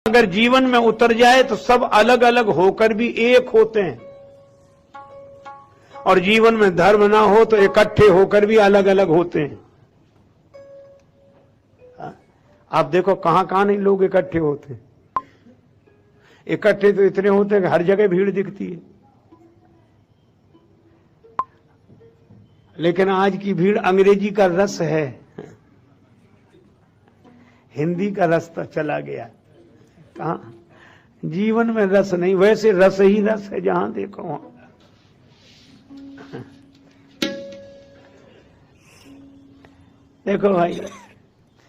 अगर जीवन में उतर जाए तो सब अलग अलग होकर भी एक होते हैं, और जीवन में धर्म ना हो तो इकट्ठे होकर भी अलग अलग होते हैं। आप देखो कहां कहां नहीं लोग इकट्ठे होते हैं। इकट्ठे तो इतने होते हैं कि हर जगह भीड़ दिखती है, लेकिन आज की भीड़ अंग्रेजी का रस है, हिंदी का रस तो चला गया। कहां जीवन में रस नहीं, वैसे रस ही रस है जहां देखो वहां। देखो भाई,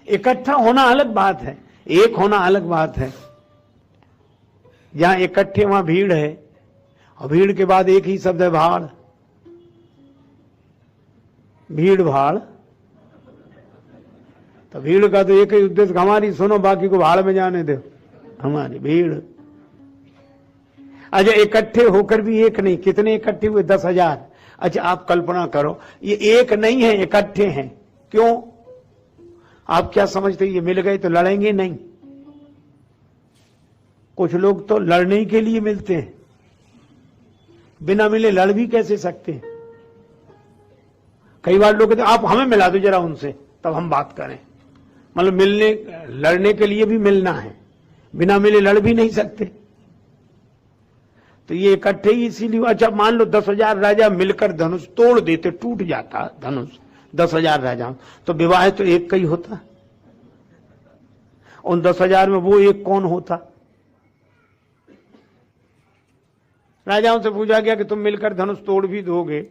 इकट्ठा होना अलग बात है, एक होना अलग बात है। जहां इकट्ठे वहां भीड़ है, और भीड़ के बाद एक ही शब्द है भाड़। भीड़ भाड़, तो भीड़ का तो एक ही उद्देश्य, हमारी सुनो बाकी को भाड़ में जाने दो, हमारी भीड़। अच्छा, इकट्ठे होकर भी एक नहीं, कितने इकट्ठे हुए? 10,000। अच्छा, आप कल्पना करो, ये एक नहीं है, इकट्ठे हैं। क्यों? आप क्या समझते ये मिल गए तो लड़ेंगे? नहीं, कुछ लोग तो लड़ने के लिए मिलते हैं, बिना मिले लड़ भी कैसे सकते हैं। कई बार लोग कहते हैं आप हमें मिला दो जरा उनसे, तब हम बात करें। मतलब मिलने, लड़ने के लिए भी मिलना है, बिना मिले लड़ भी नहीं सकते। तो ये इकट्ठे ही इसीलिए। अच्छा, मान लो 10,000 राजा मिलकर धनुष तोड़ देते, टूट जाता धनुष 10,000 राजा, तो विवाह तो एक का ही होता। उन 10,000 में वो एक कौन होता? राजाओं से पूछा गया कि तुम मिलकर धनुष तोड़ भी दोगे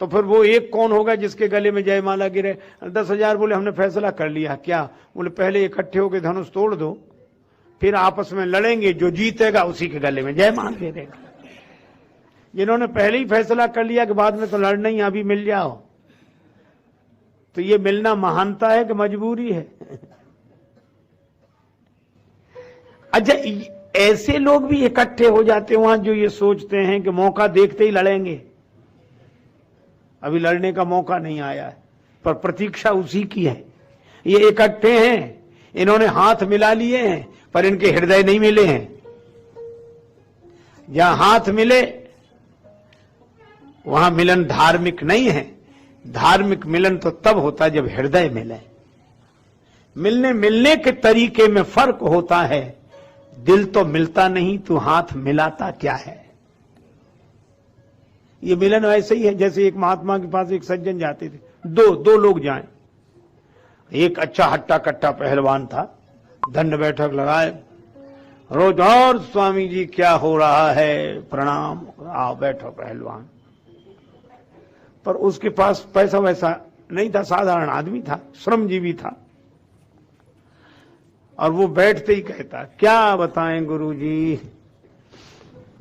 तो फिर वो एक कौन होगा जिसके गले में जयमाला गिरे? 10,000 बोले हमने फैसला कर लिया। क्या? बोले पहले इकट्ठे होकर धनुष तोड़ दो, फिर आपस में लड़ेंगे, जो जीतेगा उसी के गले में जयमाला गिरेगा। जिन्होंने पहले ही फैसला कर लिया कि बाद में तो लड़ना ही, अभी मिल जाओ, तो ये मिलना महानता है कि मजबूरी है? अच्छा, ऐसे लोग भी इकट्ठे हो जाते हैं वहां जो ये सोचते हैं कि मौका देखते ही लड़ेंगे। अभी लड़ने का मौका नहीं आया है, पर प्रतीक्षा उसी की है। ये इकट्ठे हैं, इन्होंने हाथ मिला लिए हैं, पर इनके हृदय नहीं मिले हैं। जहां हाथ मिले वहां मिलन धार्मिक नहीं है। धार्मिक मिलन तो तब होता है जब हृदय मिले। मिलने के तरीके में फर्क होता है। दिल तो मिलता नहीं, तू हाथ मिलाता क्या है? ये मिलन ऐसे ही है जैसे एक महात्मा के पास एक सज्जन जाते थे, दो लोग जाएं। एक अच्छा हट्टा कट्टा पहलवान था, दंड बैठक लगाए रोज, और स्वामी जी क्या हो रहा है, प्रणाम, आओ बैठो पहलवान। पर उसके पास पैसा वैसा नहीं था, साधारण आदमी था, श्रमजीवी था। और वो बैठते ही कहता, क्या बताएं गुरुजी,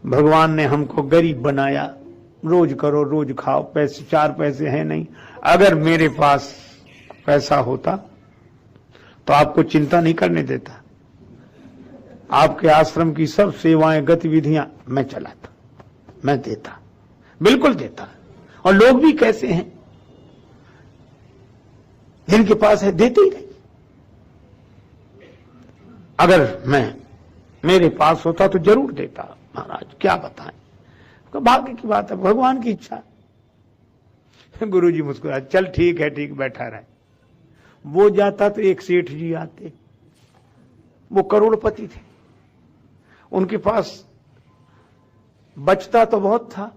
भगवान ने हमको गरीब बनाया, रोज करो रोज खाओ, पैसे 4 पैसे हैं नहीं। अगर मेरे पास पैसा होता तो आपको चिंता नहीं करने देता, आपके आश्रम की सब सेवाएं गतिविधियां मैं चलाता, मैं देता, बिल्कुल देता। और लोग भी कैसे हैं, जिनके पास है देते ही नहीं। अगर मेरे पास होता तो जरूर देता। महाराज क्या बताएं, तो भाग्य की बात है, भगवान की इच्छा। गुरुजी मुस्कुराए, चल ठीक है, ठीक, बैठा रहे। वो जाता तो एक सेठ जी आते, वो करोड़पति थे, उनके पास बचता तो बहुत था,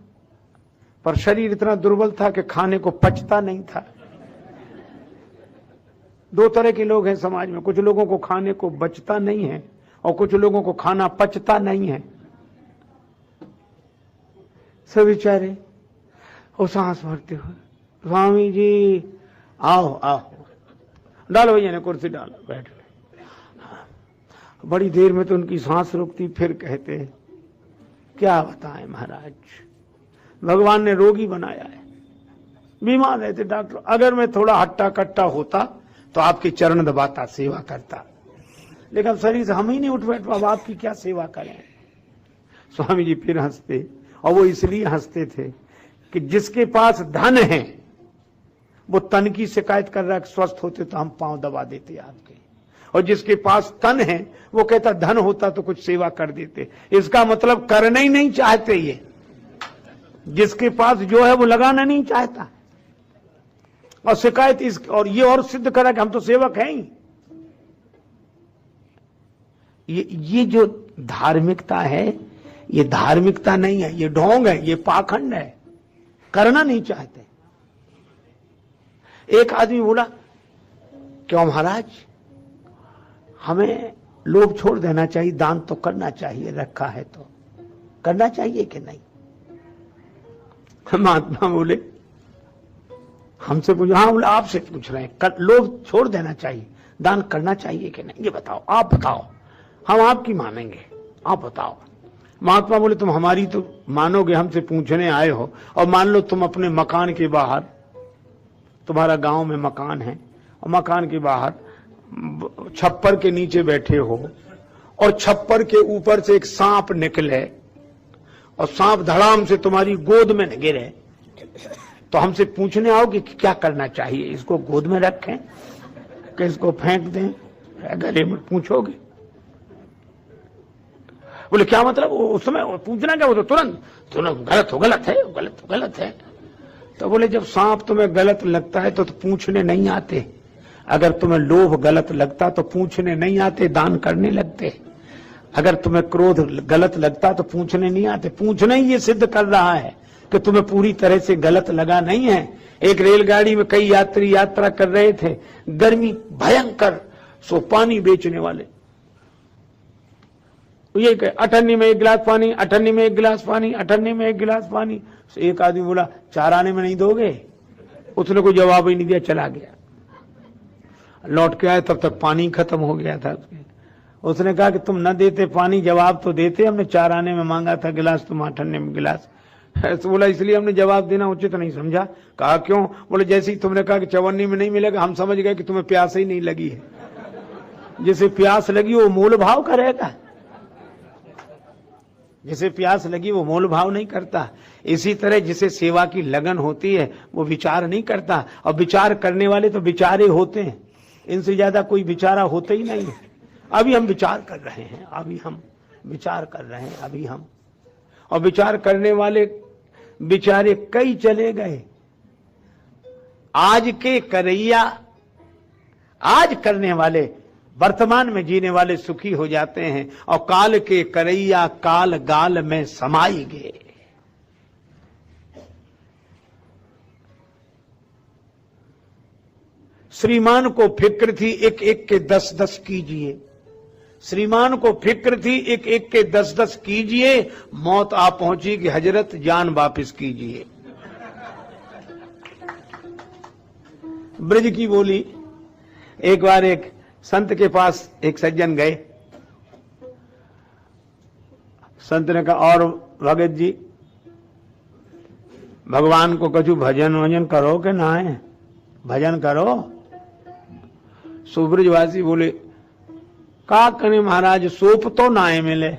पर शरीर इतना दुर्बल था कि खाने को पचता नहीं था। 2 तरह के लोग हैं समाज में, कुछ लोगों को खाने को बचता नहीं है और कुछ लोगों को खाना पचता नहीं है। सब बेचारे वो सांस भरते हुए, स्वामी जी आओ आओ, डालो भैया ने कुर्सी डालो, बैठ गए। बड़ी देर में तो उनकी सांस रुकती, फिर कहते क्या बताएं महाराज, भगवान ने रोगी बनाया है, बीमार रहते डॉक्टर, अगर मैं थोड़ा हट्टा कट्टा होता तो आपके चरण दबाता, सेवा करता, लेकिन शरीर से हम ही नहीं उठ बैठ पाए, आपकी क्या सेवा करें। स्वामी जी फिर हंसते, और वो इसलिए हंसते थे कि जिसके पास धन है वो तन की शिकायत कर रहा है, स्वस्थ होते तो हम पांव दबा देते आपके, और जिसके पास तन है वो कहता धन होता तो कुछ सेवा कर देते। इसका मतलब करना ही नहीं चाहते। ये जिसके पास जो है वो लगाना नहीं चाहता, और शिकायत इस और ये और सिद्ध करा कि हम तो सेवक हैं ही। ये जो धार्मिकता है, ये धार्मिकता नहीं है, ये ढोंग है, ये पाखंड है, करना नहीं चाहते। एक आदमी बोला, क्यों महाराज, हमें लोभ छोड़ देना चाहिए, दान तो करना चाहिए, रखा है तो करना चाहिए कि नहीं? महात्मा बोले, हमसे पूछो? हाँ बोले, आपसे पूछ रहे हैं, लोभ छोड़ देना चाहिए, दान करना चाहिए कि नहीं, ये बताओ, आप बताओ, हम आपकी मानेंगे, आप बताओ। महात्मा बोले, तुम हमारी तो मानोगे, हमसे पूछने आए हो, और मान लो तुम अपने मकान के बाहर, तुम्हारा गांव में मकान है, और मकान के बाहर छप्पर के नीचे बैठे हो, और छप्पर के ऊपर से एक सांप निकले, और सांप धड़ाम से तुम्हारी गोद में गिरे, तो हमसे पूछने आओगे कि क्या करना चाहिए, इसको गोद में रखें कि इसको फेंक दें, गले में पूछोगे? बोले क्या मतलब? उस समय पूछना क्या, वो तो तुरंत गलत है। तो बोले, जब सांप तुम्हें गलत लगता है तो पूछने नहीं आते। अगर तुम्हें लोभ गलत लगता तो पूछने नहीं आते, दान करने लगते। अगर तुम्हें क्रोध गलत लगता तो पूछने नहीं आते। पूछना ही ये सिद्ध कर रहा है कि तुम्हें पूरी तरह से गलत लगा नहीं है। एक रेलगाड़ी में कई यात्री यात्रा कर रहे थे, गर्मी भयंकर, सो पानी बेचने वाले ये कहे, अठन्नी में एक गिलास पानी, अठन्नी में एक गिलास पानी, अठन्नी में एक गिलास पानी। तो एक आदमी बोला, 4 आने में नहीं दोगे? उसने कोई जवाब ही नहीं दिया, चला गया। लौट के आए तब तक पानी खत्म हो गया था। उसने कहा कि तुम न देते पानी, जवाब तो देते, हमने 4 आने में मांगा था गिलास, तुम 8 आने में गिलास। तो बोला, इसलिए हमने जवाब देना उचित नहीं समझा। कहा क्यों? बोले, जैसे ही तुमने कहा कि 54 में नहीं मिलेगा, हम समझ गए कि तुम्हें प्यास ही नहीं लगी है। जिसे प्यास लगी वो मोल भाव करेगा, जिसे प्यास लगी वो मोल भाव नहीं करता। इसी तरह जिसे सेवा की लगन होती है वो विचार नहीं करता, और विचार करने वाले तो विचारे होते हैं, इनसे ज्यादा कोई विचारा होते ही नहीं है। अभी हम विचार कर रहे हैं, अभी हम और विचार करने वाले बेचारे कई चले गए। आज के करैया, आज करने वाले, वर्तमान में जीने वाले सुखी हो जाते हैं, और काल के करैया काल गाल में समाई गए। श्रीमान को फिक्र थी एक एक के 10-10 कीजिए, श्रीमान को फिक्र थी एक एक के 10-10 कीजिए, मौत आ पहुंची कि हजरत जान वापिस कीजिए। ब्रज की बोली। एक बार एक संत के पास एक सज्जन गए। संत ने कहा, और भगत जी, भगवान को कछु भजन वजन करो कि ना है? भजन करो। सुब्रजवासी बोले, का कने महाराज, सोप तो नाए मिले।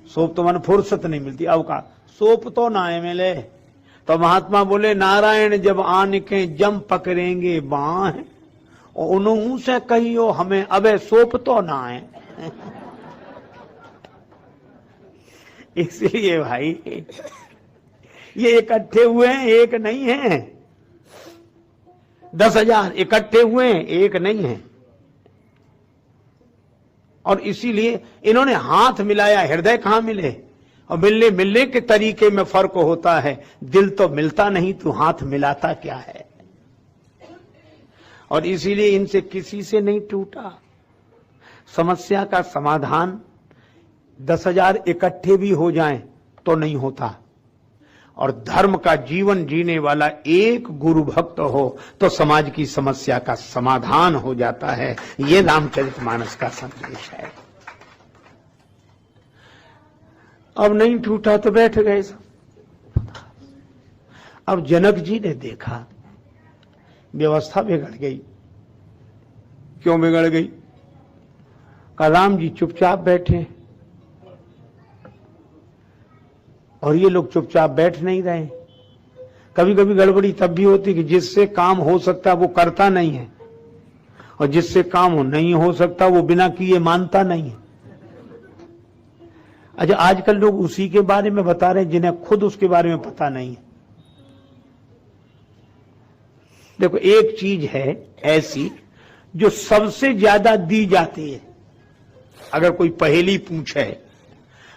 सोप तो मन फुर्सत नहीं मिलती। अब का सोप तो नाए मिले। तो महात्मा बोले, नारायण जब आन के जम पकड़ेंगे बाह, उन्हों से कहियो हमें अबे सोप तो ना आए। इसलिए भाई, ये इकट्ठे हुए हैं, एक नहीं है। 10,000 इकट्ठे हुए हैं, एक नहीं है। और इसीलिए इन्होंने हाथ मिलाया, हृदय कहां मिले? और मिलने के तरीके में फर्क होता है। दिल तो मिलता नहीं, तो हाथ मिलाता क्या है? और इसीलिए इनसे किसी से नहीं टूटा। समस्या का समाधान 10,000 इकट्ठे भी हो जाएं तो नहीं होता। और धर्म का जीवन जीने वाला एक गुरु भक्त हो तो समाज की समस्या का समाधान हो जाता है। ये रामचरितमानस का संदेश है। अब नहीं टूटा तो बैठ गए सब। अब जनक जी ने देखा व्यवस्था बिगड़ गई। क्यों बिगड़ गई? कहा, राम जी चुपचाप बैठे और ये लोग चुपचाप बैठ नहीं रहे। कभी कभी गड़बड़ी तब भी होती कि जिससे काम हो सकता है वो करता नहीं है, और जिससे काम नहीं हो सकता वो बिना किए मानता नहीं है। अच्छा, आजकल लोग उसी के बारे में बता रहे हैं जिन्हें खुद उसके बारे में पता नहीं है। देखो, एक चीज है ऐसी जो सबसे ज्यादा दी जाती है। अगर कोई पहेली पूछे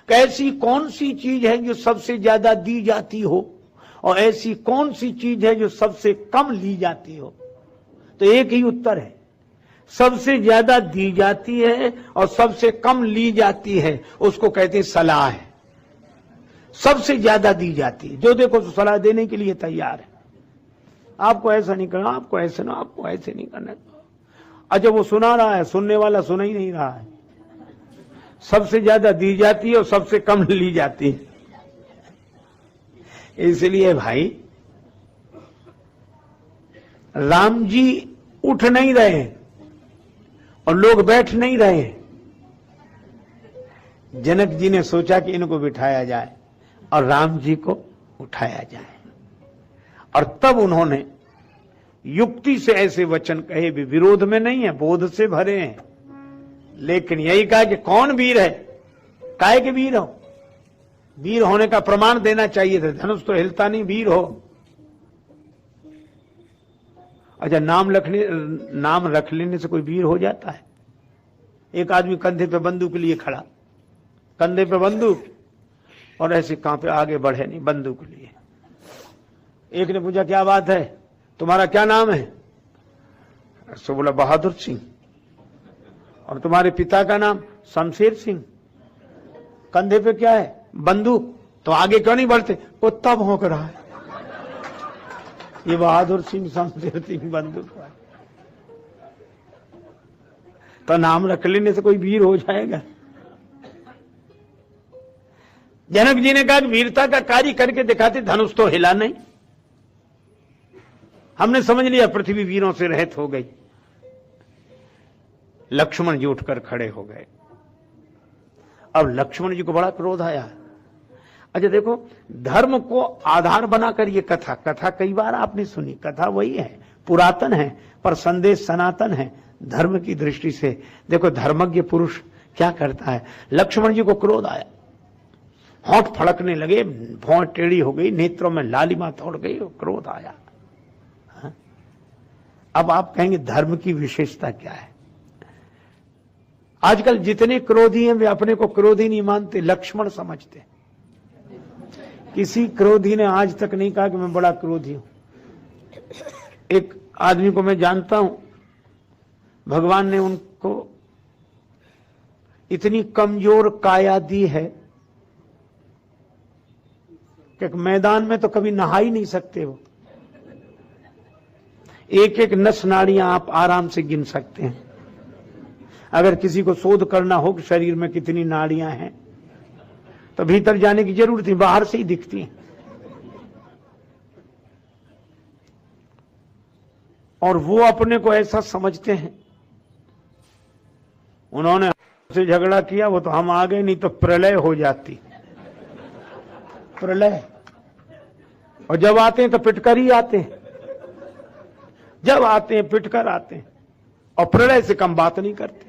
कि ऐसी कौन सी चीज है जो सबसे ज्यादा दी जाती हो और ऐसी कौन सी चीज है जो सबसे कम ली जाती हो, तो एक ही उत्तर है, सबसे ज्यादा दी जाती है और सबसे कम ली जाती है, उसको कहते हैं सलाह है। सबसे ज्यादा दी जाती है, जो देखो तो सलाह देने के लिए तैयार है। आपको ऐसा नहीं करना, आपको ऐसे ना, आपको ऐसे नहीं करना। अच्छा, वो सुना रहा है, सुनने वाला सुना ही नहीं रहा है। सबसे ज्यादा दी जाती है और सबसे कम ली जाती है। इसलिए भाई, राम जी उठ नहीं रहे और लोग बैठ नहीं रहे। जनक जी ने सोचा कि इनको बिठाया जाए और राम जी को उठाया जाए, और तब उन्होंने युक्ति से ऐसे वचन कहे, भी विरोध में नहीं है, बोध से भरे हैं, लेकिन यही कहा कि कौन वीर है, काहे के वीर हो, वीर होने का प्रमाण देना चाहिए था, धनुष तो हिलता नहीं, वीर हो। अच्छा, नाम रख लेने से कोई वीर हो जाता है? एक आदमी कंधे पे बंदूक लिए खड़ा, कंधे पे बंदूक, और ऐसे कांपे, आगे बढ़े नहीं, बंदूक लिए। एक ने पूछा, क्या बात है, तुम्हारा क्या नाम है? सो बोला, बहादुर सिंह। और तुम्हारे पिता का नाम? शमशेर सिंह। कंधे पे क्या है? बंदूक। तो आगे क्यों नहीं बढ़ते? वो तब भौंक रहा है, ये बहादुर सिंह, शमशेर सिंह, बंदूक। तो नाम रख लेने से कोई वीर हो जाएगा? जनक जी ने कहा कि वीरता का कार्य करके दिखाते, धनुष तो हिला नहीं। हमने समझ लिया पृथ्वी वीरों से रहित हो गई। लक्ष्मण जी उठकर खड़े हो गए। अब लक्ष्मण जी को बड़ा क्रोध आया। अच्छा देखो, धर्म को आधार बनाकर ये कथा कई बार आपने सुनी, कथा वही है, पुरातन है, पर संदेश सनातन है धर्म की दृष्टि से। देखो, धर्मज्ञ पुरुष क्या करता है। लक्ष्मण जी को क्रोध आया, होंठ फड़कने लगे, भौं टेढ़ी हो गई, नेत्रों में लालिमा तोड़ गई, क्रोध आया। अब आप कहेंगे धर्म की विशेषता क्या है? आजकल जितने क्रोधी हैं वे अपने को क्रोधी नहीं मानते, लक्ष्मण समझते। किसी क्रोधी ने आज तक नहीं कहा कि मैं बड़ा क्रोधी हूं। एक आदमी को मैं जानता हूं, भगवान ने उनको इतनी कमजोर काया दी है कि मैदान में तो कभी नहा ही नहीं सकते। वो एक एक नस नाड़ियां आप आराम से गिन सकते हैं। अगर किसी को शोध करना हो कि शरीर में कितनी नाड़ियां हैं, तो भीतर जाने की जरूरत नहीं, बाहर से ही दिखती हैं। और वो अपने को ऐसा समझते हैं, उन्होंने से झगड़ा किया, वो तो हम आ गए, नहीं तो प्रलय हो जाती, प्रलय। और जब आते हैं तो पिटकर ही आते हैं, जब आते हैं पिटकर आते हैं, और प्रलय से कम बात नहीं करते।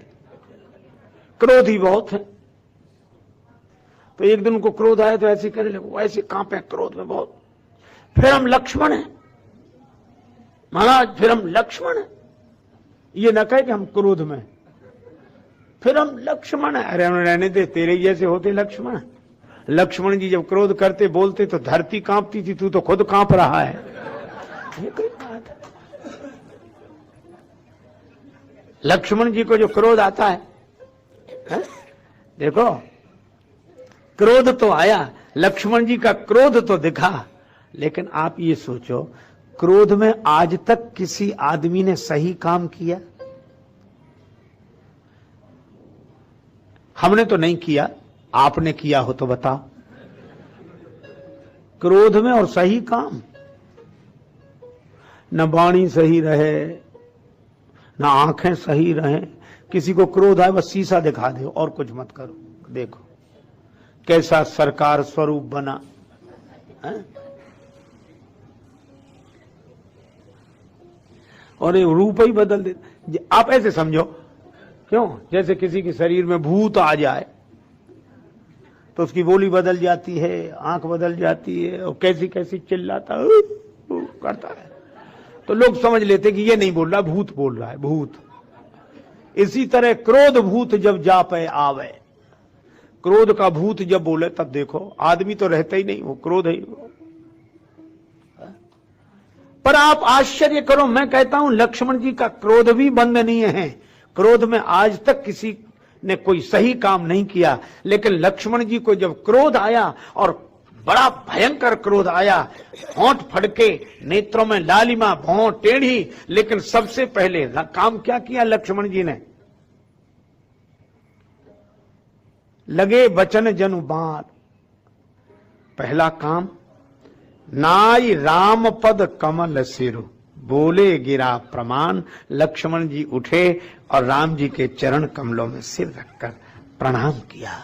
क्रोधी बहुत है। तो एक दिन उनको क्रोध आया तो ऐसे करने लगे, ऐसे कांपे क्रोध में बहुत। फिर हम लक्ष्मण हैं महाराज, फिर हम लक्ष्मण हैं। ये न कहे कि हम क्रोध में, फिर हम लक्ष्मण हैं। अरे हम रहने दे, तेरे जैसे होते लक्ष्मण। लक्ष्मण जी जब क्रोध करते बोलते तो धरती कांपती थी, तू तो खुद कांप रहा है। ये कोई बात है? लक्ष्मण जी को जो क्रोध आता है? देखो, क्रोध तो आया, लक्ष्मण जी का क्रोध तो दिखा, लेकिन आप ये सोचो, क्रोध में आज तक किसी आदमी ने सही काम किया? हमने तो नहीं किया, आपने किया हो तो बताओ। क्रोध में और सही काम, न वाणी सही रहे, न आंखें सही रहे। किसी को क्रोध आए बस शीशा दिखा दो और कुछ मत करो, देखो कैसा सरकार स्वरूप बना है? और ये रूप ही बदल देते। आप ऐसे समझो, क्यों, जैसे किसी के शरीर में भूत आ जाए तो उसकी बोली बदल जाती है, आंख बदल जाती है, और कैसी कैसी चिल्लाता करता है, तो लोग समझ लेते कि ये नहीं बोल रहा, भूत बोल रहा है, भूत। इसी तरह क्रोध भूत जब जा पे आवे, क्रोध का भूत जब बोले तब देखो आदमी तो रहता ही नहीं, वो क्रोध ही। पर आप आश्चर्य करो, मैं कहता हूं लक्ष्मण जी का क्रोध भी बंदनीय है। क्रोध में आज तक किसी ने कोई सही काम नहीं किया, लेकिन लक्ष्मण जी को जब क्रोध आया और बड़ा भयंकर क्रोध आया, होंठ फड़के, नेत्रों में लालिमा, भौं टेढ़ी, लेकिन सबसे पहले काम क्या किया लक्ष्मण जी ने? लगे बचन जनु बाण। पहला काम, नाई राम पद कमल सिरु, बोले गिरा प्रमाण। लक्ष्मण जी उठे और राम जी के चरण कमलों में सिर रखकर प्रणाम किया।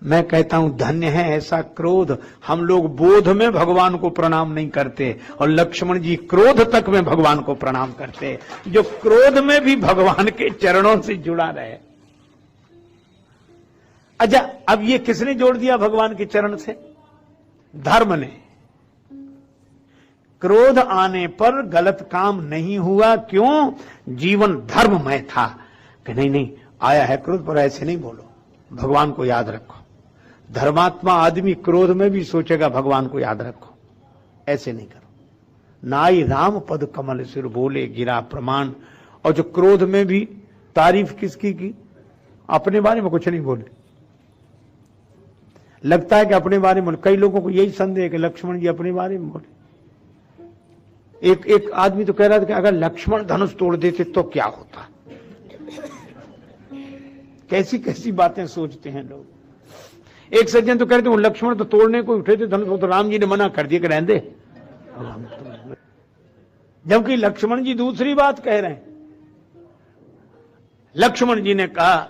मैं कहता हूं धन्य है ऐसा क्रोध। हम लोग बोध में भगवान को प्रणाम नहीं करते, और लक्ष्मण जी क्रोध तक में भगवान को प्रणाम करते, जो क्रोध में भी भगवान के चरणों से जुड़ा रहे। अच्छा, अब ये किसने जोड़ दिया भगवान के चरण से? धर्म ने। क्रोध आने पर गलत काम नहीं हुआ, क्यों? जीवन धर्ममय था कि नहीं नहीं आया है क्रोध, पर ऐसे नहीं बोलो, भगवान को याद रखो। धर्मात्मा आदमी क्रोध में भी सोचेगा भगवान को याद रखो, ऐसे नहीं करो। नाई राम पद कमल सिर, बोले गिरा प्रमाण। और जो क्रोध में भी तारीफ किसकी की? अपने बारे में कुछ नहीं बोले। लगता है कि अपने बारे में, कई लोगों को यही संदेह है कि लक्ष्मण जी अपने बारे में बोले। एक आदमी तो कह रहा था कि अगर लक्ष्मण धनुष तोड़ देते तो क्या होता। कैसी कैसी बातें सोचते हैं लोग। एक सज्जन तो कहते हैं लक्ष्मण तो तोड़ने को उठे थे धनुष, तो राम जी ने मना कर दिया कि रहने दे, जबकि लक्ष्मण जी दूसरी बात कह रहे हैं। लक्ष्मण जी ने कहा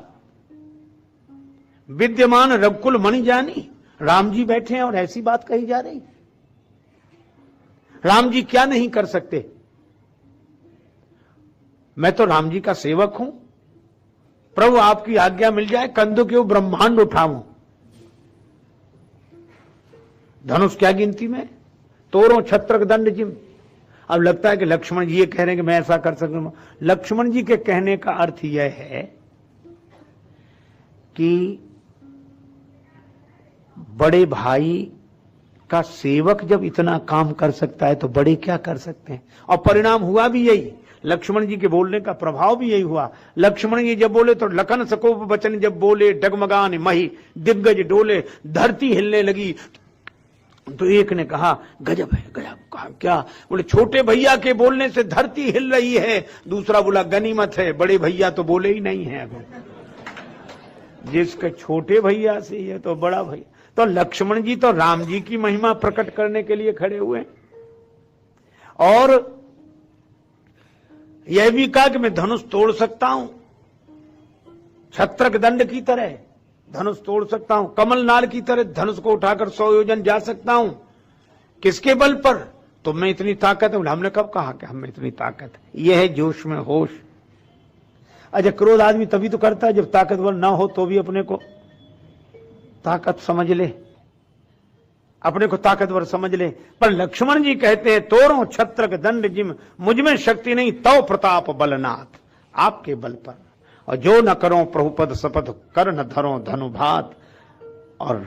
विद्यमान रघुकुल मणि जानी, राम जी बैठे हैं और ऐसी बात कही जा रही। राम जी क्या नहीं कर सकते? मैं तो राम जी का सेवक हूं, प्रभु आपकी आज्ञा मिल जाए कंधों के ब्रह्मांड उठाऊं। धनुष क्या गिनती में, तोरों छत्रक दंड जिम। अब लगता है कि लक्ष्मण जी ये कह रहे हैं कि मैं ऐसा कर सकूं। लक्ष्मण जी के कहने का अर्थ यह है कि बड़े भाई का सेवक जब इतना काम कर सकता है तो बड़े क्या कर सकते हैं। और परिणाम हुआ भी यही, लक्ष्मण जी के बोलने का प्रभाव भी यही हुआ। लक्ष्मण जी जब बोले तो लखन सकोप बचन जब बोले, डगमगान मही दिग्गज डोले, धरती हिलने लगी। तो एक ने कहा गजब है, गजब। कहा क्या? बोले छोटे भैया के बोलने से धरती हिल रही है। दूसरा बोला गनीमत है, बड़े भैया तो बोले ही नहीं है। जिसके छोटे भैया से ये तो बड़ा भैया। तो लक्ष्मण जी तो राम जी की महिमा प्रकट करने के लिए खड़े हुए, और यह भी कहा कि मैं धनुष तोड़ सकता हूं, छत्रक दंड की तरह धनुष तोड़ सकता हूं, कमल नाल की तरह धनुष को उठाकर 100 योजन जा सकता हूं। किसके बल पर? तुम में इतनी ताकत है। हमने कब कहा कि हम में इतनी ताकत है? यह है जोश में होश। अच्छा, क्रोध आदमी तभी तो करता है जब ताकतवर ना हो तो भी अपने को ताकत समझ ले, अपने को ताकतवर समझ ले। पर लक्ष्मण जी कहते हैं तोरों छत्रक दंड जिम, मुझ में शक्ति नहीं तो प्रताप बलनाथ, आपके बल पर। और जो न करो प्रभुपद शपथ कर न धरो धनुभात। और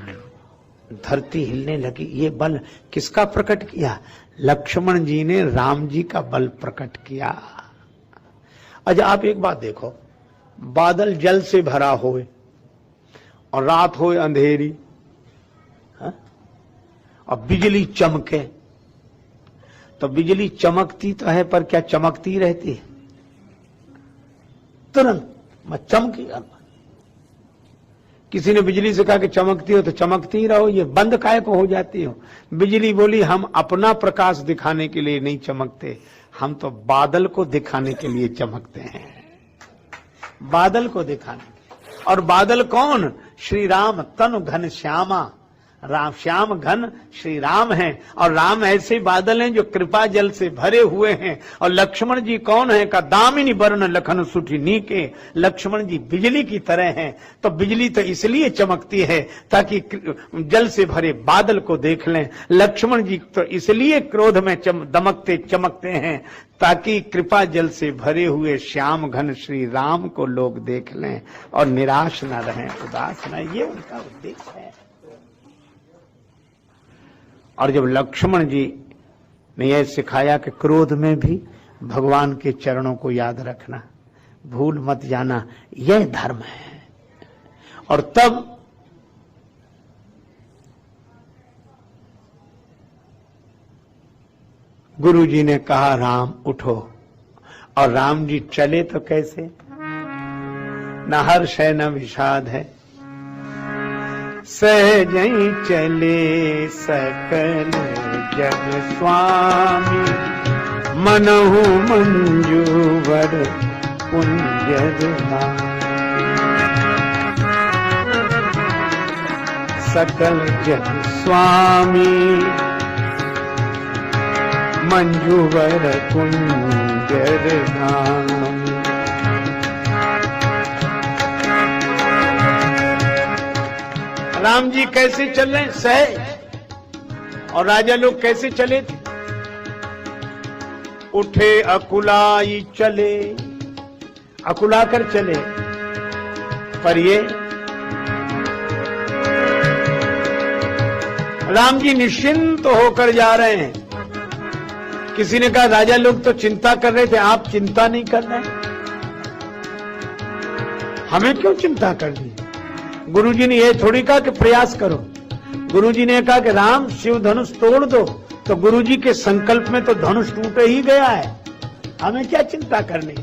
धरती हिलने लगी। ये बल किसका प्रकट किया? लक्ष्मण जी ने राम जी का बल प्रकट किया। अच्छा, आप एक बात देखो, बादल जल से भरा होए और रात होए अंधेरी, और बिजली चमके, तो बिजली चमकती तो है पर क्या चमकती रहती है? तुरंत मैं चमकी। किसी ने बिजली से कहा कि चमकती हो तो चमकती ही रहो, ये बंद काहे को हो जाती हो? बिजली बोली हम अपना प्रकाश दिखाने के लिए नहीं चमकते, हम तो बादल को दिखाने के लिए चमकते हैं, बादल को दिखाने के। और बादल कौन? श्री राम तनु घन श्यामा, राम श्याम घन श्री राम हैं, और राम ऐसे बादल हैं जो कृपा जल से भरे हुए हैं। और लक्ष्मण जी कौन है का दामिनी वर्ण लखन सुठी नीके, लक्ष्मण जी बिजली की तरह हैं। तो बिजली तो इसलिए चमकती है ताकि जल से भरे बादल को देख लें। लक्ष्मण जी तो इसलिए क्रोध में दमकते चमकते हैं ताकि कृपा जल से भरे हुए श्याम घन श्री राम को लोग देख लें और निराश न रहें, उदास न। ये उनका उद्देश्य है। और जब लक्ष्मण जी ने यह सिखाया कि क्रोध में भी भगवान के चरणों को याद रखना, भूल मत जाना, यह धर्म है। और तब गुरु जी ने कहा राम उठो, और राम जी चले तो कैसे, न हर्ष है न विषाद है, सहजई चले सकल जग स्वामी, मनहु मंजूवर कुंजर सकल जग स्वामी, मंजूवर कुंजर धाम। राम जी कैसे चल रहे, सहज। और राजा लोग कैसे चले थे, उठे अकुलाई चले, अकुला कर चले। पर ये राम जी निश्चिंत होकर जा रहे हैं। किसी ने कहा राजा लोग तो चिंता कर रहे थे, आप चिंता नहीं कर रहे, हमें क्यों चिंता करनी। गुरुजी ने यह थोड़ी कहा कि प्रयास करो, गुरुजी ने कहा कि राम शिव धनुष तोड़ दो, तो गुरुजी के संकल्प में तो धनुष टूट ही गया है, हमें क्या चिंता करनी।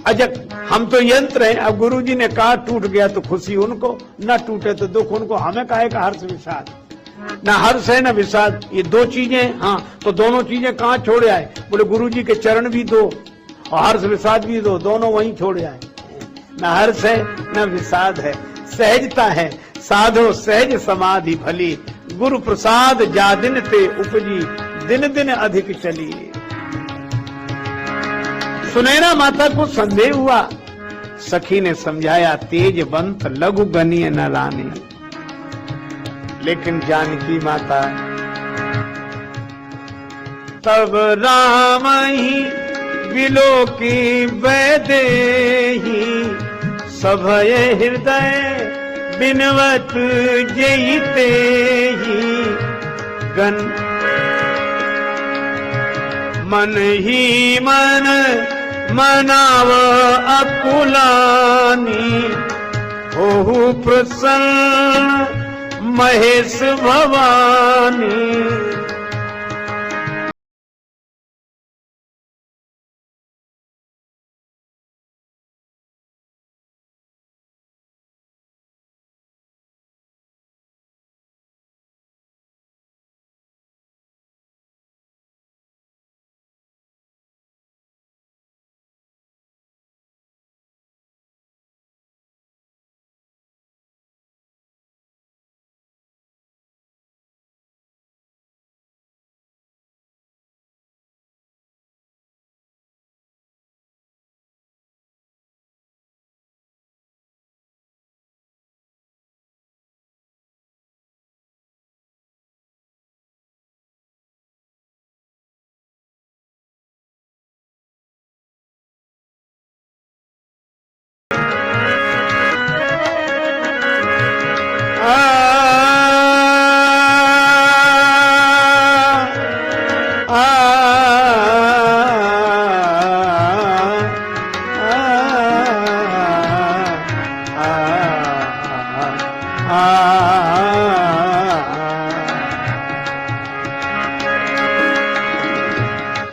अजब हम तो यंत्र हैं। अब गुरुजी ने कहा टूट गया तो खुशी उनको, न टूटे तो दुख उनको, हमें काहे का हर्ष विषाद। ना हर्ष है ना विषाद, ये दो चीजें। हाँ, तो दोनों चीजें कहाँ छोड़े आए, बोले गुरुजी के चरण भी दो और हर्ष विषाद भी दो, दोनों वहीं छोड़े आए। ना हर्ष है ना विषाद है, सहजता है, साधो सहज समाधि भली, गुरु प्रसाद जा दिन ते उपजी, दिन दिन अधिक चली। सुनैना माता को संदेह हुआ, सखी ने समझाया तेज बंत लघु गनीय न रानी। लेकिन जानकी माता तब राम ही विलो की वैदेही, सभय हृदय बिनवत जयते ही, गन मन ही मन मनाव अकुलानी, होहु प्रसन्न महेश भवानी।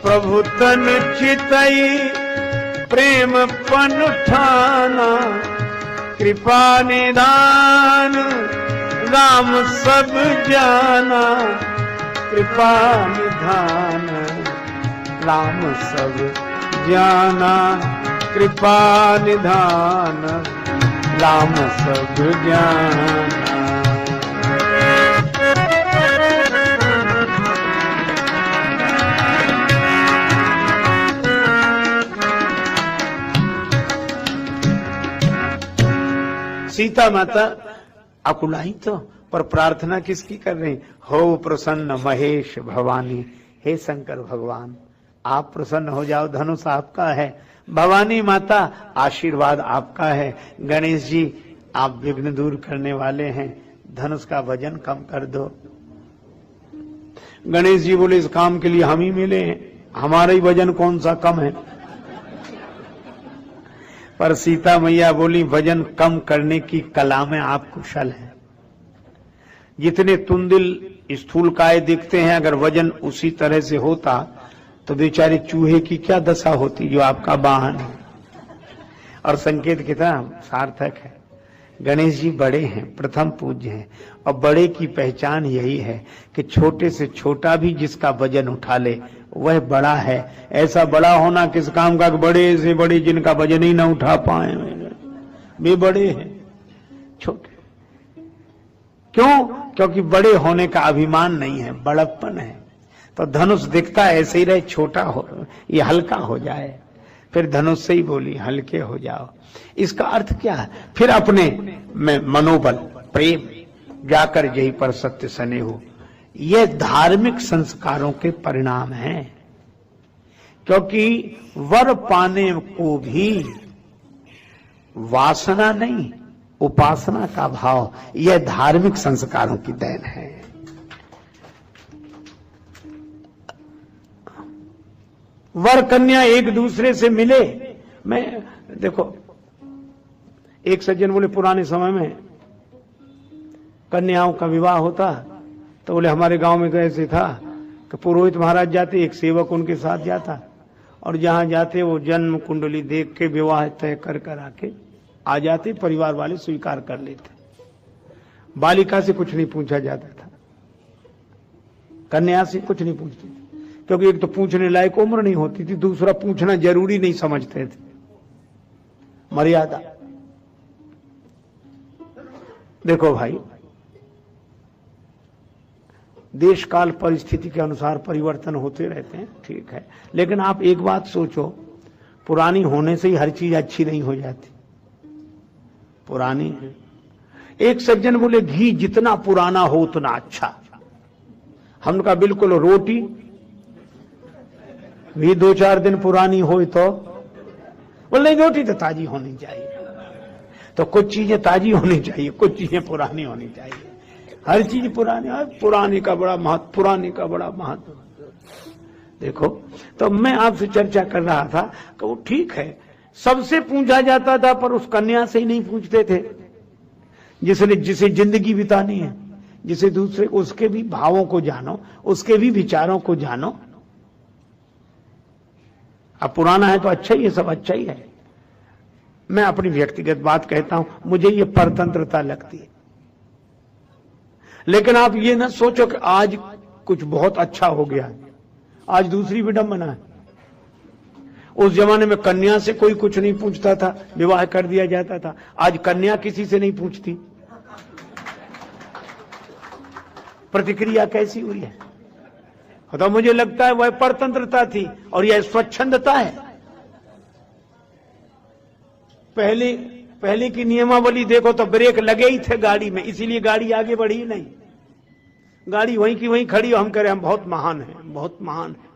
प्रभु तन चितई प्रेम पन ठाना, कृपा निदान राम सब जाना, कृपा निधान राम सब जाना, कृपा निधान राम सब जाना। सीता माता अकुलाई तो, पर प्रार्थना किसकी कर रही? हो प्रसन्न महेश भवानी, हे शंकर भगवान आप प्रसन्न हो जाओ, धनुष आपका है। भवानी माता आशीर्वाद आपका है। गणेश जी आप विघ्न दूर करने वाले हैं, धनुष का वजन कम कर दो। गणेश जी बोले इस काम के लिए हम ही मिले हैं, हमारा ही वजन कौन सा कम है। पर सीता मैया बोली वजन कम करने की कला में आप कुशल हैं। जितने तुंदिल स्थूलकाय दिखते हैं, अगर वजन उसी तरह से होता तो बेचारे चूहे की क्या दशा होती जो आपका वाहन है। और संकेत कितना सार्थक है। गणेश जी बड़े हैं, प्रथम पूज्य हैं, और बड़े की पहचान यही है कि छोटे से छोटा भी जिसका वजन उठा ले वह बड़ा है। ऐसा बड़ा होना किस काम का? बड़े से बड़े जिनका वजन ही ना उठा पाए वे बड़े हैं, छोटे क्यों? क्योंकि बड़े होने का अभिमान नहीं है, बड़प्पन है। तो धनुष दिखता ऐसे ही रहे, छोटा हो, ये हल्का हो जाए। फिर धनुष से ही बोली हल्के हो जाओ। इसका अर्थ क्या है? फिर अपने में मनोबल प्रेम जाकर यही पर सत्य सने हो। ये धार्मिक संस्कारों के परिणाम हैं, क्योंकि वर पाने को भी वासना नहीं उपासना का भाव, यह धार्मिक संस्कारों की देन है। वर कन्या एक दूसरे से मिले। मैं देखो एक सज्जन बोले पुराने समय में कन्याओं का विवाह होता तो बोले हमारे गांव में कैसे था कि पुरोहित महाराज जाते, एक सेवक उनके साथ जाता, और जहां जाते वो जन्म कुंडली देख के विवाह तय कर कर आके आ जाते, परिवार वाले स्वीकार कर लेते। बालिका से कुछ नहीं पूछा जाता था, कन्या से कुछ नहीं पूछती थी, क्योंकि एक तो पूछने लायक उम्र नहीं होती थी, दूसरा पूछना जरूरी नहीं समझते थे। मर्यादा। देखो भाई, देश काल परिस्थिति के अनुसार परिवर्तन होते रहते हैं, ठीक है, लेकिन आप एक बात सोचो, पुरानी होने से ही हर चीज अच्छी नहीं हो जाती। पुरानी है। एक सज्जन बोले घी जितना पुराना हो उतना अच्छा। हमने कहा बिल्कुल, रोटी भी 2-4 दिन पुरानी हो तो बोले नहीं, रोटी तो ताजी होनी चाहिए। तो कुछ चीजें ताजी होनी चाहिए, कुछ चीजें पुरानी होनी चाहिए। हर चीज पुरानी, पुरानी का बड़ा महत्व, पुरानी का बड़ा महत्व। देखो, तो मैं आपसे चर्चा कर रहा था कि वो ठीक है, सबसे पूछा जाता था, पर उस कन्या से ही नहीं पूछते थे जिसे जिंदगी बितानी है, जिसे दूसरे, उसके भी भावों को जानो, उसके भी विचारों को जानो। अब पुराना है तो अच्छा ही है, सब अच्छा ही है। मैं अपनी व्यक्तिगत बात कहता हूं, मुझे ये परतंत्रता लगती है। लेकिन आप ये ना सोचो कि आज कुछ बहुत अच्छा हो गया, आज दूसरी विडंबना है। उस जमाने में कन्या से कोई कुछ नहीं पूछता था, विवाह कर दिया जाता था। आज कन्या किसी से नहीं पूछती। प्रतिक्रिया कैसी हुई है? तो मुझे लगता है वह परतंत्रता थी और यह स्वच्छंदता है। पहले की नियमावली देखो तो ब्रेक लगे ही थे गाड़ी में, इसीलिए गाड़ी आगे बढ़ी नहीं। गाड़ी वहीं की वहीं खड़ी, हम कह रहे हम बहुत महान हैं, बहुत महान हैं,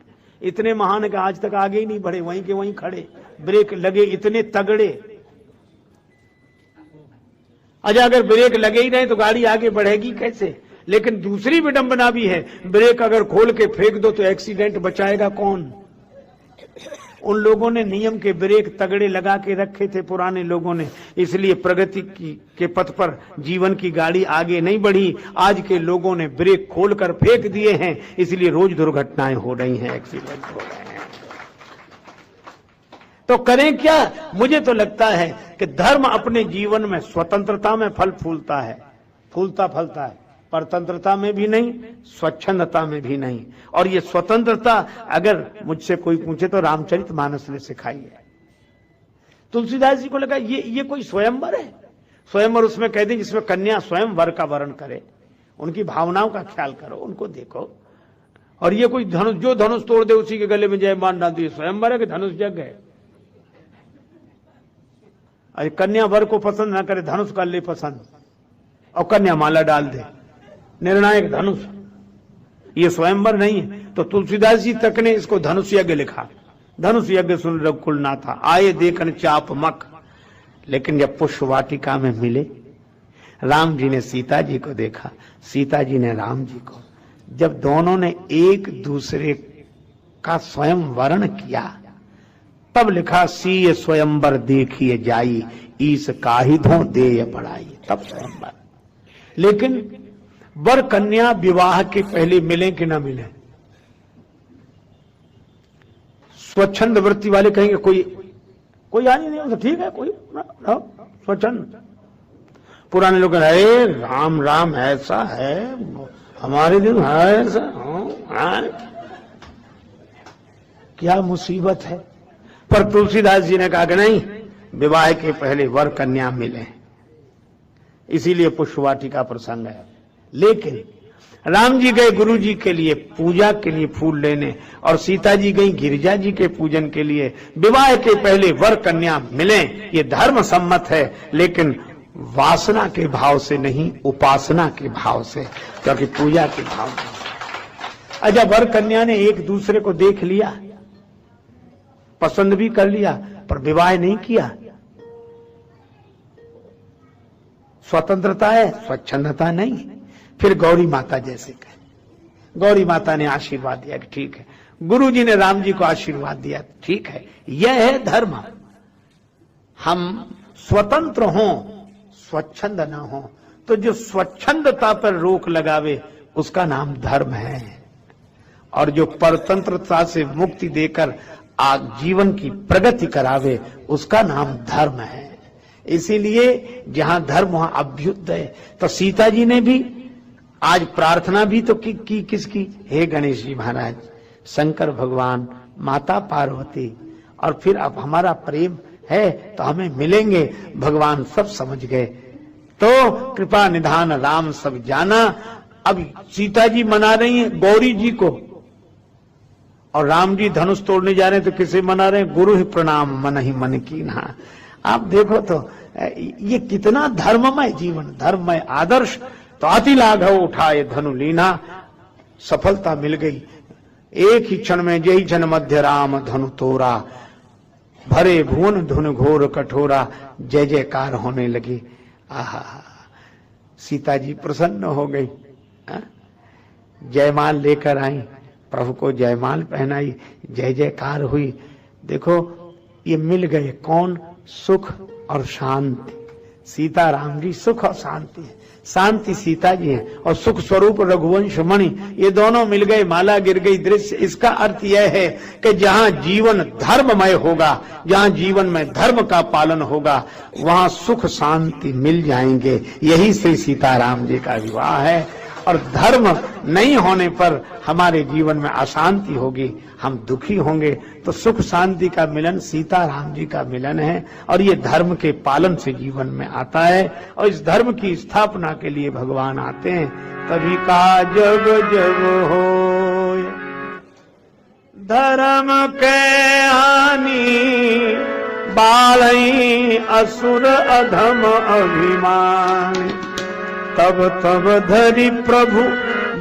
इतने महान है कि आज तक आगे ही नहीं बढ़े, वहीं के वहीं खड़े, ब्रेक लगे इतने तगड़े। अच्छा, अगर ब्रेक लगे ही नहीं तो गाड़ी आगे बढ़ेगी कैसे? लेकिन दूसरी विडंबना भी है, ब्रेक अगर खोल के फेंक दो तो एक्सीडेंट बचाएगा कौन? उन लोगों ने नियम के ब्रेक तगड़े लगा के रखे थे, पुराने लोगों ने, इसलिए प्रगति के पथ पर जीवन की गाड़ी आगे नहीं बढ़ी। आज के लोगों ने ब्रेक खोलकर फेंक दिए हैं, इसलिए रोज दुर्घटनाएं हो रही हैं, एक्सीडेंट हो रहे हैं। तो करें क्या? मुझे तो लगता है कि धर्म अपने जीवन में स्वतंत्रता में फल फूलता है, फूलता फलता है, परतंत्रता में भी नहीं, स्वच्छंदता में भी नहीं। और ये स्वतंत्रता अगर मुझसे कोई पूछे तो रामचरितमानस ने सिखाई है। तुलसीदास जी को लगा ये कोई स्वयंवर है, स्वयंवर उसमें कह दें जिसमें कन्या स्वयं वर का वर्ण करे, उनकी भावनाओं का ख्याल करो, उनको देखो। और ये कोई धनुष, जो धनुष तोड़ दे उसी के गले में जयमान डाल दिए, स्वयंवर है कि धनुष जग है? अरे कन्या वर को पसंद ना करे, धनुष कर ले पसंद और कन्या माला डाल दे, निर्णायक धनुष। ये स्वयंवर नहीं है। तो तुलसीदास जी तक ने इसको धनुष यज्ञ लिखा। धनुष यज्ञ सुन रघुकुल ना था, आए देखन चाप मक। लेकिन जब पुष्प वाटिका में मिले, राम जी ने सीता जी को देखा, सीता जी ने राम जी को, जब दोनों ने एक दूसरे का स्वयं वर्ण किया, तब लिखा सीय स्वयंवर देखिए जाई, ईस काहिधों देय बढ़ाई, तब स्वयंवर। लेकिन वर कन्या विवाह के पहले मिले कि ना मिले? स्वच्छंद वृत्ति वाले कहेंगे कोई हानि नहीं हो, तो ठीक है, कोई स्वच्छंद। पुराने लोग अरे राम राम ऐसा है, हमारे दिन है ऐसा, क्या मुसीबत है। पर तुलसीदास जी ने कहा कि नहीं, विवाह के पहले वर कन्या मिले, इसीलिए पुष्पवाटिका प्रसंग है। लेकिन राम जी गए गुरु जी के लिए पूजा के लिए फूल लेने, और सीता जी गई गिरिजा जी के पूजन के लिए। विवाह के पहले वर कन्या मिले, ये धर्म सम्मत है, लेकिन वासना के भाव से नहीं, उपासना के भाव से, क्योंकि पूजा के भाव से। अच्छा, वर कन्या ने एक दूसरे को देख लिया, पसंद भी कर लिया, पर विवाह नहीं किया। स्वतंत्रता है, स्वच्छंदता नहीं। फिर गौरी माता जैसे कहे, गौरी माता ने आशीर्वाद दिया कि ठीक है, गुरु जी ने राम जी को आशीर्वाद दिया, ठीक है, यह है धर्म। हम स्वतंत्र हों, स्वच्छंद ना हो, तो जो स्वच्छंदता पर रोक लगावे उसका नाम धर्म है, और जो परतंत्रता से मुक्ति देकर जीवन की प्रगति करावे उसका नाम धर्म है। इसीलिए जहां धर्म वहां अभ्युदय। तो सीता जी ने भी आज प्रार्थना भी तो की किसकी? हे गणेश जी महाराज, शंकर भगवान, माता पार्वती, और फिर अब हमारा प्रेम है तो हमें मिलेंगे। भगवान सब समझ गए, तो कृपा निधान राम सब जाना। अब सीता जी मना रही हैं गौरी जी को, और राम जी धनुष तोड़ने जा रहे हैं, तो किसे मना रहे हैं? गुरु ही प्रणाम मन ही मन कीन्हा। आप देखो तो ये कितना धर्ममय जीवन, धर्ममय आदर्श। तो अति लाघव उठाए धनु लीना, सफलता मिल गई एक ही क्षण में। जय जन मध्य राम धनु तोरा, भरे भुवन धुन घोर कठोरा, जय जयकार होने लगी। आहा, सीता जी प्रसन्न हो गई, जयमाल लेकर आई, प्रभु को जयमाल पहनाई, जय जयकार हुई। देखो ये मिल गए कौन? सुख और शांति। सीता राम जी सुख और शांति है, शांति सीता जी है, और सुख स्वरूप रघुवंश मणि, ये दोनों मिल गए, माला गिर गई दृश्य। इसका अर्थ यह है कि जहां जीवन धर्ममय होगा, जहां जीवन में धर्म का पालन होगा, वहां सुख शांति मिल जाएंगे। यही श्री सीताराम जी का विवाह है। और धर्म नहीं होने पर हमारे जीवन में अशांति होगी, हम दुखी होंगे। तो सुख शांति का मिलन सीता राम जी का मिलन है, और ये धर्म के पालन से जीवन में आता है, और इस धर्म की स्थापना के लिए भगवान आते हैं। तभी का जग जग हो धर्म के हानि, बालई असुर अधम अभिमान, तब तब धरि प्रभु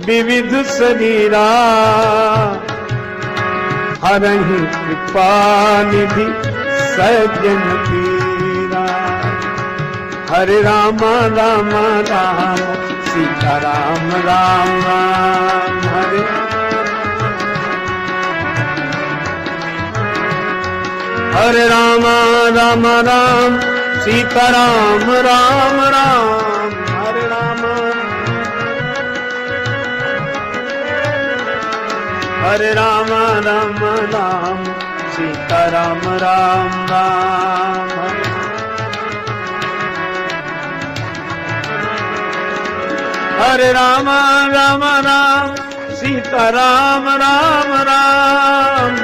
विविध शरीरा, हरहि कृपा निधि सज्जन पीरा। हरे राम राम राम सीता राम राम राम, हरे हरे राम राम राम सीता राम राम राम, हरे राम राम राम सीता राम राम राम, हरे राम राम राम सीता राम राम राम,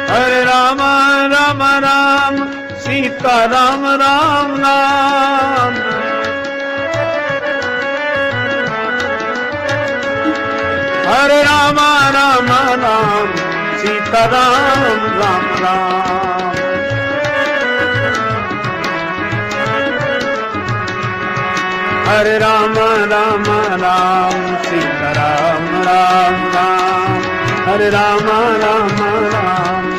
हरे राम राम राम सीता राम राम राम, हरे राम राम राम सीताराम राम राम। हरे राम राम राम सीताराम राम राम। हरे राम राम राम।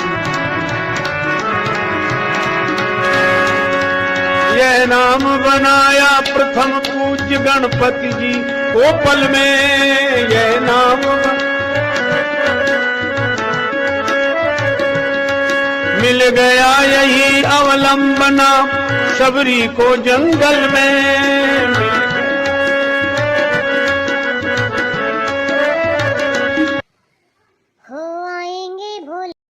यह नाम बनाया प्रथम पूज्य गणपति जी को पल में। यह नाम मिल गया यही अवलंबना सबरी को जंगल में।